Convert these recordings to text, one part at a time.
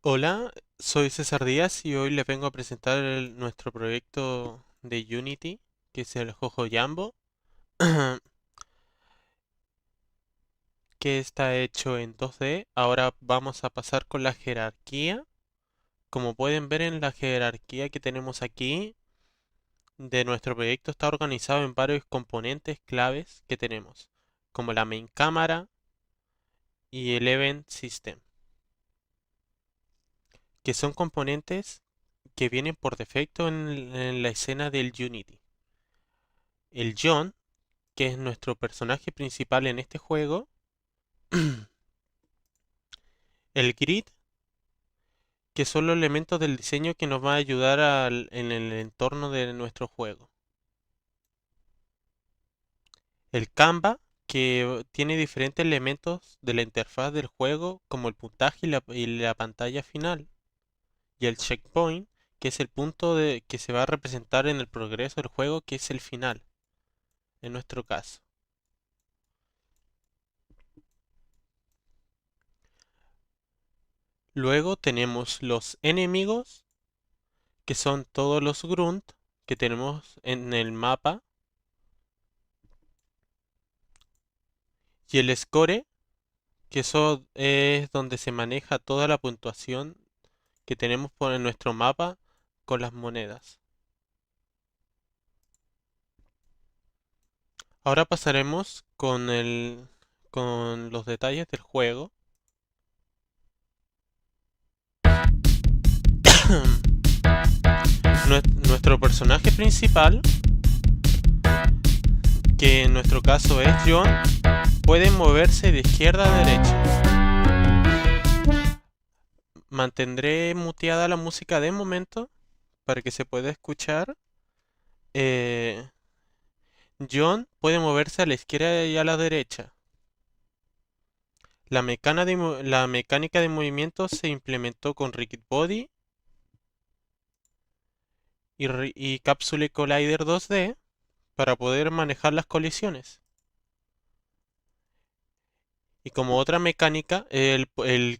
Hola, soy César Díaz y hoy les vengo a presentar nuestro proyecto de Unity, que es el Jojo Jambo, que está hecho en 2D. Ahora vamos a pasar con la jerarquía. Como pueden ver en la jerarquía que tenemos aquí, de nuestro proyecto está organizado en varios componentes claves que tenemos, como la main cámara y el event system, que son componentes que vienen por defecto en la escena del Unity. El John, que es nuestro personaje principal en este juego, el grid, que son los elementos del diseño que nos va a ayudar en el entorno de nuestro juego. El Canva, que tiene diferentes elementos de la interfaz del juego, como el puntaje y la pantalla final. Y el checkpoint, que es el punto que se va a representar en el progreso del juego, que es el final, en nuestro caso. Luego tenemos los enemigos, que son todos los grunt que tenemos en el mapa, y el score, que eso es donde se maneja toda la puntuación que tenemos en nuestro mapa con las monedas. Ahora pasaremos con los detalles del juego. Nuestro personaje principal, que en nuestro caso es John, puede moverse de izquierda a derecha. Mantendré muteada la música de momento para que se pueda escuchar. Eh, John puede moverse a la izquierda y a la derecha. La mecánica de movimiento se implementó con Rigid Body y Capsule Collider 2D para poder manejar las colisiones. Y como otra mecánica, el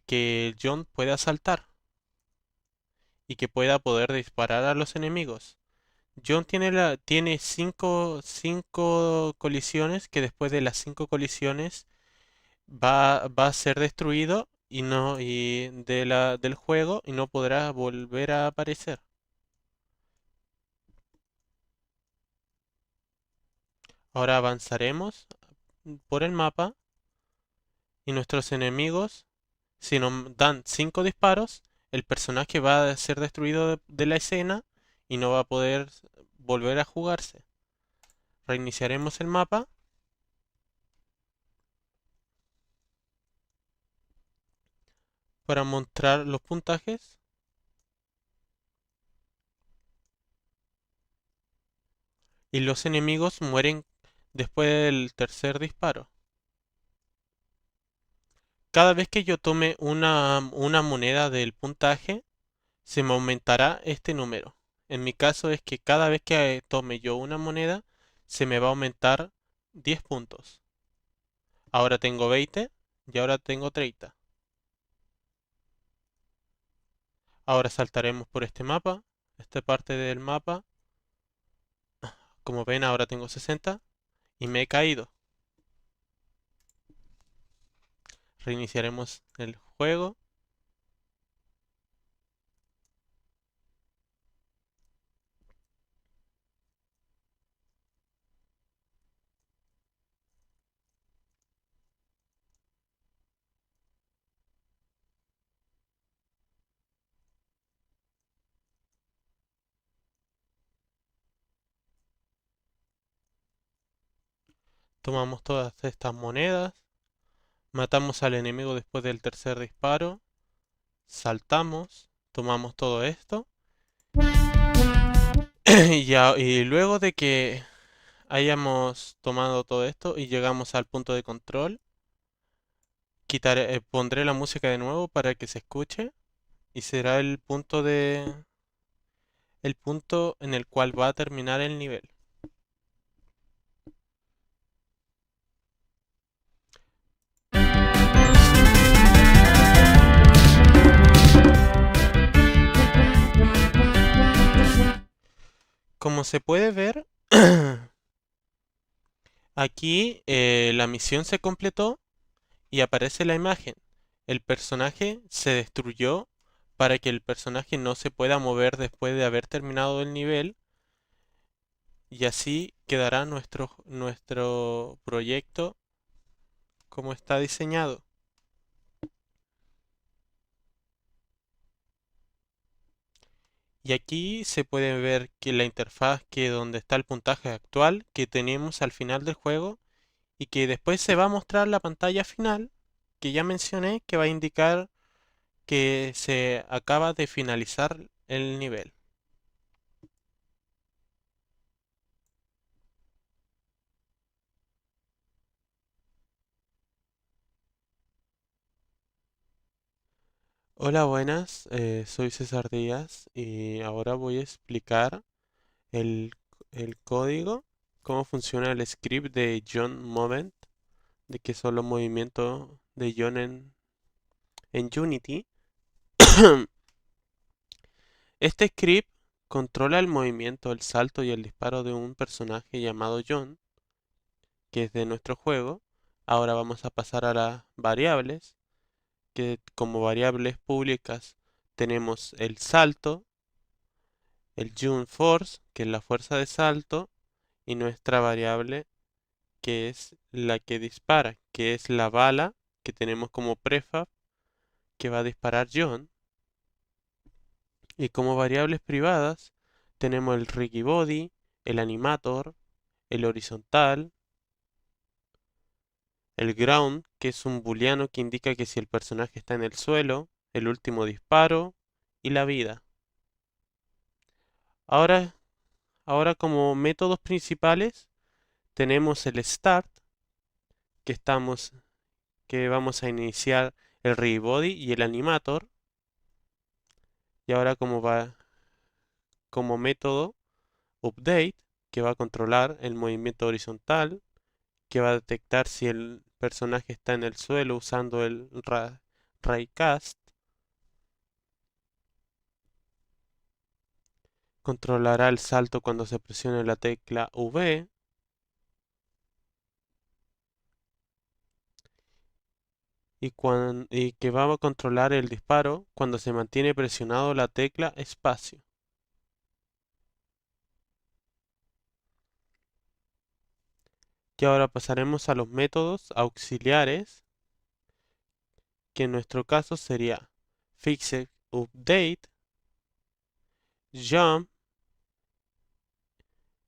que John pueda saltar y que pueda poder disparar a los enemigos. John tiene cinco colisiones que después de las 5 colisiones va a ser destruido del juego y no podrá volver a aparecer. Ahora avanzaremos por el mapa y nuestros enemigos, si nos dan 5 disparos, el personaje va a ser destruido de la escena y no va a poder volver a jugarse. Reiniciaremos el mapa para mostrar los puntajes y los enemigos mueren después del tercer disparo. Cada vez que yo tome una moneda del puntaje, se me aumentará este número. En mi caso es que cada vez que tome yo una moneda, se me va a aumentar 10 puntos. Ahora tengo 20 y ahora tengo 30. Ahora saltaremos por este mapa, esta parte del mapa. Como ven, ahora tengo 60 y me he caído. Reiniciaremos el juego. Tomamos todas estas monedas. Matamos al enemigo después del tercer disparo. Saltamos. Tomamos todo esto. Y luego de que hayamos tomado todo esto y llegamos al punto de control, pondré la música de nuevo para que se escuche y será el punto en el cual va a terminar el nivel. Como se puede ver, aquí la misión se completó y aparece la imagen. El personaje se destruyó para que el personaje no se pueda mover después de haber terminado el nivel y así quedará nuestro proyecto como está diseñado. Y aquí se puede ver que la interfaz que donde está el puntaje actual que tenemos al final del juego y que después se va a mostrar la pantalla final que ya mencioné que va a indicar que se acaba de finalizar el nivel. Hola, buenas, soy César Díaz y ahora voy a explicar el, el código, cómo funciona el script de John Moment, de que son los movimientos de John en Unity. Este script controla el movimiento, el salto y el disparo de un personaje llamado John, que es de nuestro juego. Ahora vamos a pasar a las variables, que como variables públicas tenemos el salto, el jump force, que es la fuerza de salto, y nuestra variable que es la que dispara, que es la bala que tenemos como prefab que va a disparar John. Y como variables privadas tenemos el Riggy Body, el Animator, el Horizontal, el Ground, que es un booleano que indica que si el personaje está en el suelo, el último disparo y la vida. Ahora, ahora como métodos principales tenemos el Start, que que vamos a iniciar el Riggy Body y el Animator. Y ahora como método Update, que va a controlar el movimiento horizontal, que va a detectar si el personaje está en el suelo usando el Raycast, controlará el salto cuando se presione la tecla V y que va a controlar el disparo cuando se mantiene presionado la tecla espacio. Y ahora pasaremos a los métodos auxiliares, que en nuestro caso sería Fixed Update, Jump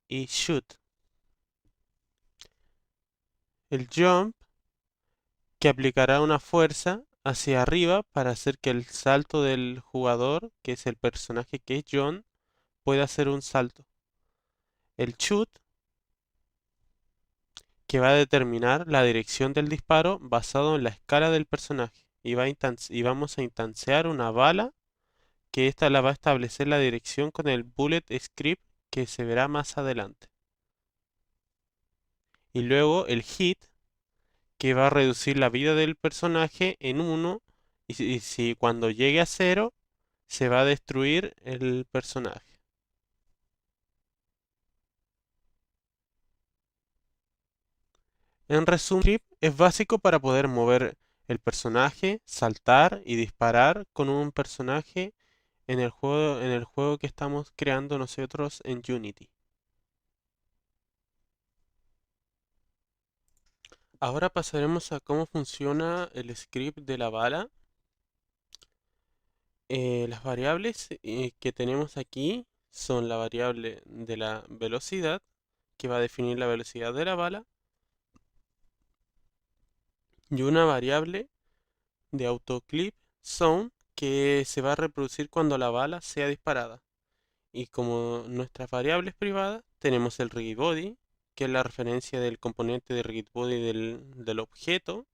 y Shoot. El Jump que aplicará una fuerza hacia arriba para hacer que el salto del jugador, que es el personaje que es John, pueda hacer un salto. El shoot, que va a determinar la dirección del disparo basado en la escala del personaje. Y vamos a instancear una bala, que esta la va a establecer la dirección con el bullet script que se verá más adelante. Y luego el hit, que va a reducir la vida del personaje en 1 y si cuando llegue a 0 se va a destruir el personaje. En resumen, Trip es básico para poder mover el personaje, saltar y disparar con un personaje en el juego que estamos creando nosotros en Unity. Ahora pasaremos a cómo funciona el script de la bala. Las variables que tenemos aquí son la variable de la velocidad, que va a definir la velocidad de la bala, y una variable de autoclip sound que se va a reproducir cuando la bala sea disparada. Y como nuestras variables privadas, tenemos el rigid body, que es la referencia del componente de rigid body del objeto,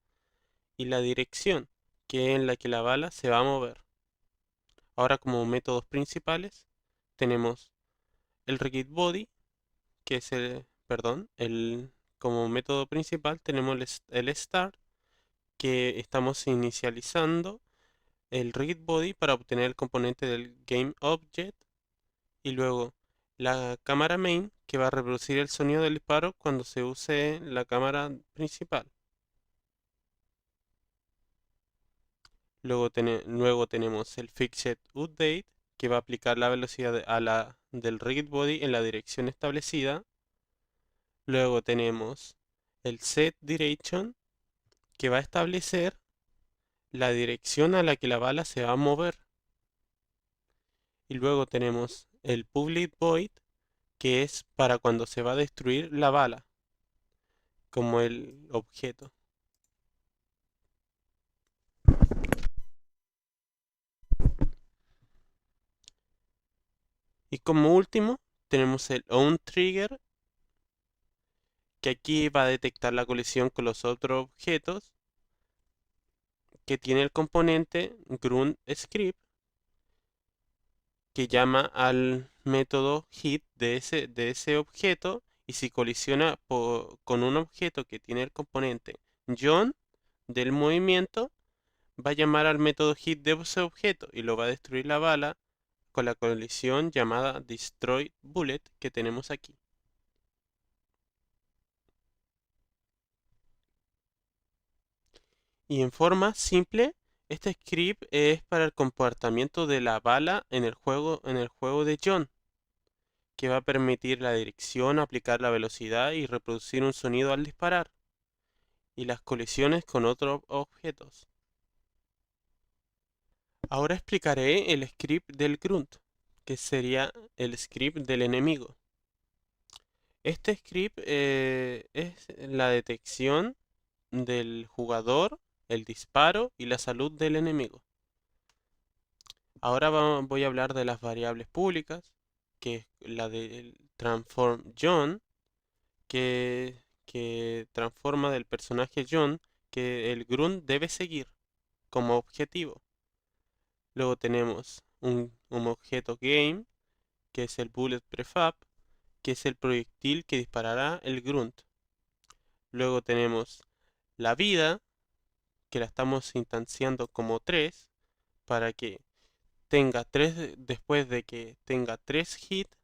y la dirección, que es en la que la bala se va a mover. Ahora como métodos principales, tenemos el rigid body, que es como método principal tenemos el start, que estamos inicializando el rigid body para obtener el componente del game object y luego la cámara main, que va a reproducir el sonido del disparo cuando se use la cámara principal. Luego tenemos el Fixed Update, que va a aplicar la velocidad del Rigid Body en la dirección establecida. Luego tenemos el Set Direction, que va a establecer la dirección a la que la bala se va a mover. Y luego tenemos el Public Void, que es para cuando se va a destruir la bala, como el objeto. Y como último, tenemos el On Trigger, que aquí va a detectar la colisión con los otros objetos, que tiene el componente grunt script, que llama al método hit de ese objeto, y si colisiona con un objeto que tiene el componente John del movimiento, va a llamar al método hit de ese objeto y lo va a destruir la bala con la colisión llamada destroy bullet que tenemos aquí. Y en forma simple, este script es para el comportamiento de la bala en el juego de John, que va a permitir la dirección, aplicar la velocidad y reproducir un sonido al disparar, y las colisiones con otros objetos. Ahora explicaré el script del grunt, que sería el script del enemigo. Este script es la detección del jugador, el disparo y la salud del enemigo. Ahora voy a hablar de las variables públicas, que es la del transform John, que transforma del personaje John que el grunt debe seguir como objetivo. Luego tenemos un objeto game, que es el bullet prefab, que es el proyectil que disparará el grunt. Luego tenemos la vida, que la estamos instanciando como 3, para que tenga 3, después de que tenga 3 hits,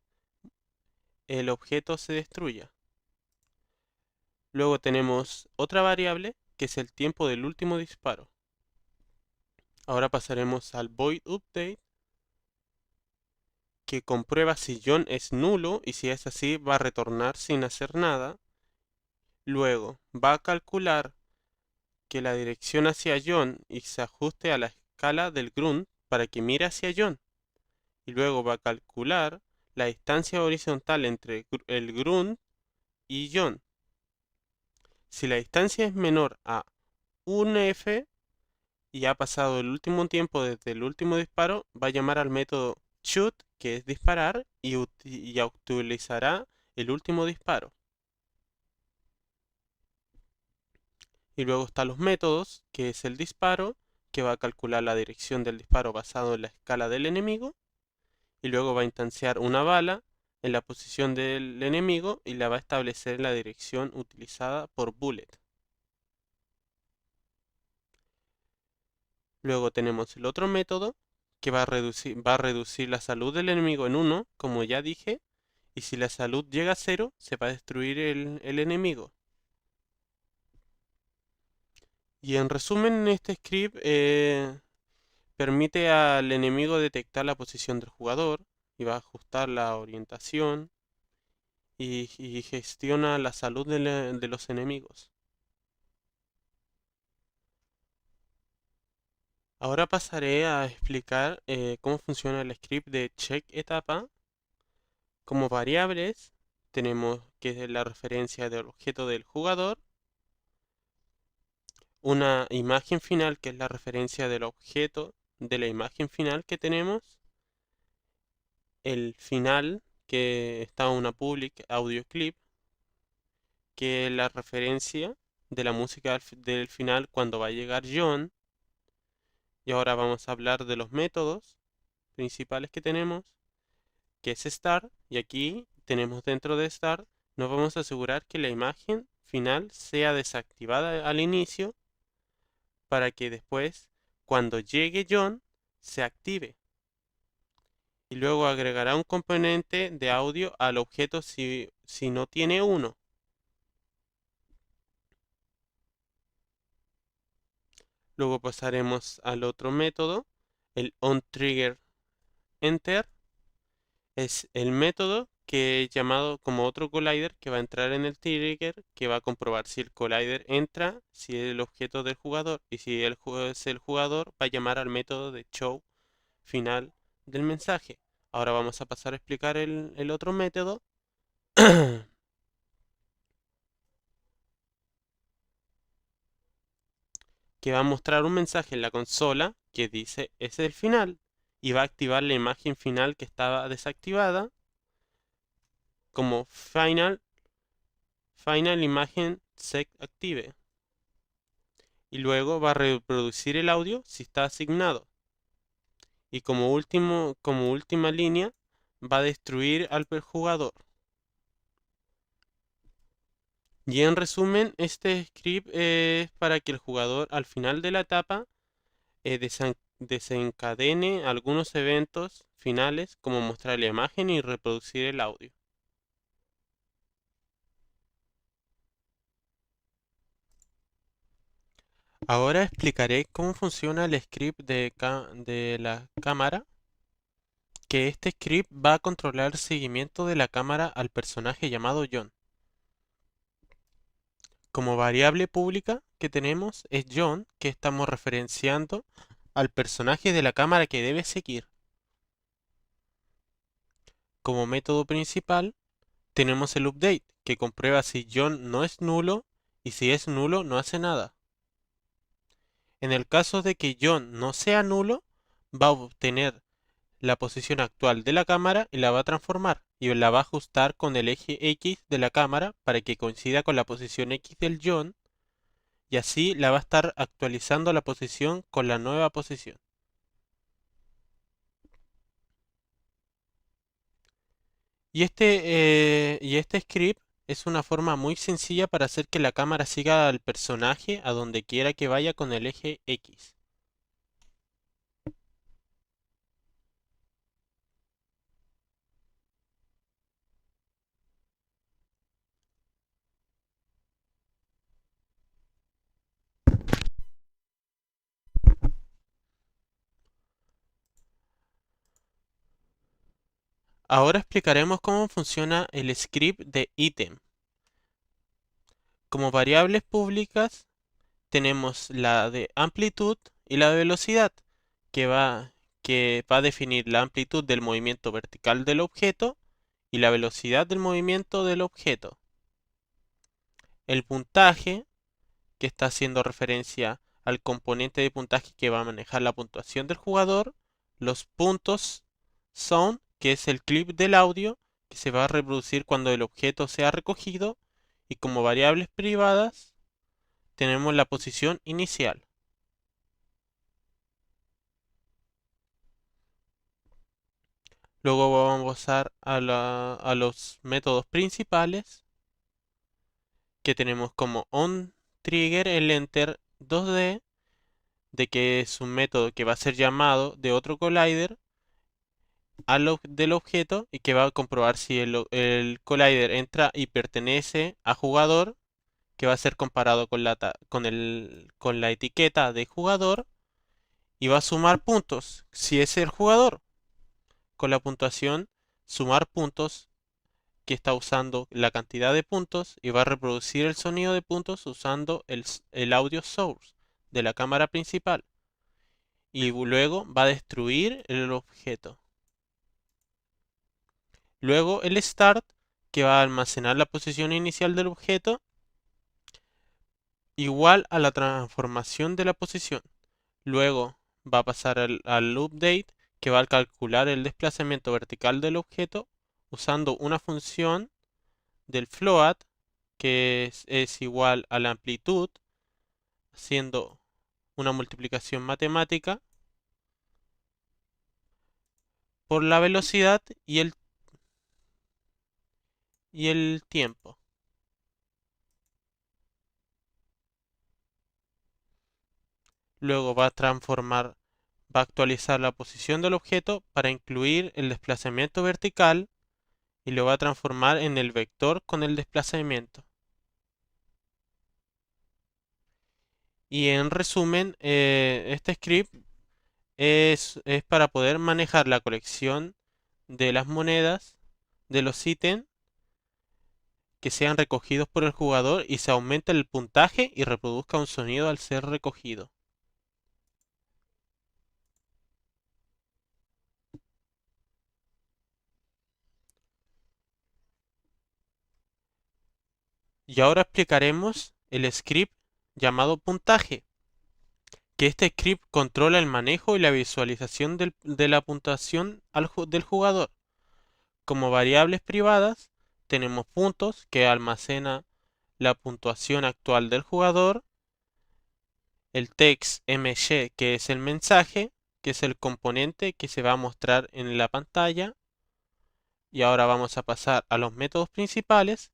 el objeto se destruya. Luego tenemos otra variable, que es el tiempo del último disparo. Ahora pasaremos al void update, que comprueba si John es nulo, y si es así va a retornar sin hacer nada. Luego va a calcular que la dirección hacia John y se ajuste a la escala del grunt para que mire hacia John. Y luego va a calcular la distancia horizontal entre el grunt y John. Si la distancia es menor a 1f y ha pasado el último tiempo desde el último disparo, va a llamar al método shoot, que es disparar, y utilizará el último disparo. Y luego están los métodos, que es el disparo, que va a calcular la dirección del disparo basado en la escala del enemigo, y luego va a instanciar una bala en la posición del enemigo y la va a establecer en la dirección utilizada por bullet. Luego tenemos el otro método, que va a reducir la salud del enemigo en 1, como ya dije, y si la salud llega a 0, se va a destruir el enemigo. Y en resumen, este script permite al enemigo detectar la posición del jugador y va a ajustar la orientación y gestiona la salud de los enemigos. Ahora pasaré a explicar cómo funciona el script de check etapa. Como variables tenemos que es la referencia del objeto del jugador, una imagen final que es la referencia del objeto de la imagen final que tenemos, el final que está una public audio clip, que es la referencia de la música del final cuando va a llegar John. Y ahora vamos a hablar de los métodos principales que tenemos, que es start, y aquí tenemos dentro de start, nos vamos a asegurar que la imagen final sea desactivada al inicio para que después, cuando llegue John, se active. y luego agregará un componente de audio al objeto si no tiene uno. Luego pasaremos al otro método, el onTriggerEnter. Es el método que he llamado como otro collider que va a entrar en el trigger, que va a comprobar si el collider entra, si es el objeto del jugador, y si es el jugador, va a llamar al método de show final del mensaje. Ahora vamos a pasar a explicar el otro método. Que va a mostrar un mensaje en la consola que dice ese es el final y va a activar la imagen final que estaba desactivada como final imagen set active, y luego va a reproducir el audio si está asignado, y como última línea va a destruir al jugador. Y en resumen, este script es para que el jugador al final de la etapa desencadene algunos eventos finales como mostrar la imagen y reproducir el audio. Ahora explicaré cómo funciona el script de la cámara, que este script va a controlar el seguimiento de la cámara al personaje llamado John. Como variable pública que tenemos es John, que estamos referenciando al personaje de la cámara que debe seguir. Como método principal tenemos el update, que comprueba si John no es nulo, y si es nulo no hace nada. En el caso de que John no sea nulo, va a obtener la posición actual de la cámara y la va a transformar y la va a ajustar con el eje X de la cámara para que coincida con la posición X del John, y así la va a estar actualizando la posición con la nueva posición. Y este script es una forma muy sencilla para hacer que la cámara siga al personaje a donde quiera que vaya con el eje X. Ahora explicaremos cómo funciona el script de item. Como variables públicas tenemos la de amplitud y la de velocidad, que va, que va a definir la amplitud del movimiento vertical del objeto y la velocidad del movimiento del objeto. El puntaje, que está haciendo referencia al componente de puntaje que va a manejar la puntuación del jugador. Los puntos sound, que es el clip del audio que se va a reproducir cuando el objeto sea recogido. Y como variables privadas tenemos la posición inicial. Luego vamos a pasar a los métodos principales, que tenemos como onTrigger el enter 2D, de que es un método que va a ser llamado de otro collider del objeto y que va a comprobar si el collider entra y pertenece a jugador, que va a ser comparado con la etiqueta de jugador, y va a sumar puntos si es el jugador, con la puntuación sumar puntos, que está usando la cantidad de puntos, y va a reproducir el sonido de puntos usando el audio source de la cámara principal, y luego va a destruir el objeto. Luego el start, que va a almacenar la posición inicial del objeto igual a la transformación de la posición. Luego va a pasar al update, que va a calcular el desplazamiento vertical del objeto usando una función del float, que es igual a la amplitud, haciendo una multiplicación matemática por la velocidad y el tiempo. Luego va a transformar va a actualizar la posición del objeto para incluir el desplazamiento vertical y lo va a transformar en el vector con el desplazamiento. Y en resumen, este script es para poder manejar la colección de las monedas, de los ítems que sean recogidos por el jugador y se aumenta el puntaje y reproduzca un sonido al ser recogido. Y ahora explicaremos el script llamado puntaje, que este script controla el manejo y la visualización de la puntuación del jugador. Como variables privadas, tenemos puntos que almacena la puntuación actual del jugador, el text MG que es el mensaje, que es el componente que se va a mostrar en la pantalla. Y ahora vamos a pasar a los métodos principales,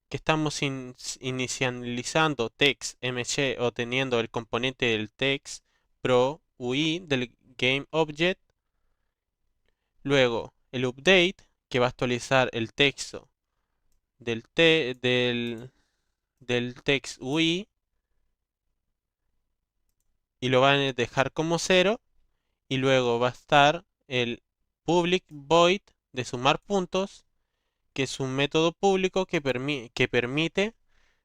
que estamos inicializando text MG o teniendo el componente del text pro UI del GameObject. Luego el update, que va a actualizar el texto del text UI y lo van a dejar como 0. Y luego va a estar el public void de sumar puntos, que es un método público que permite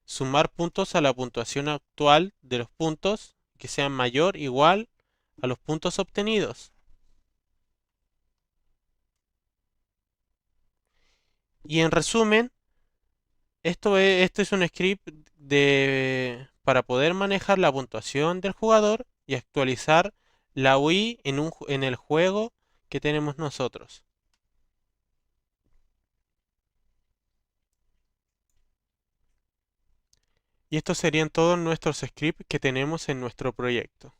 sumar puntos a la puntuación actual de los puntos que sean mayor o igual a los puntos obtenidos. Y en resumen, esto es un script para poder manejar la puntuación del jugador y actualizar la UI en el juego que tenemos nosotros. Y estos serían todos nuestros scripts que tenemos en nuestro proyecto.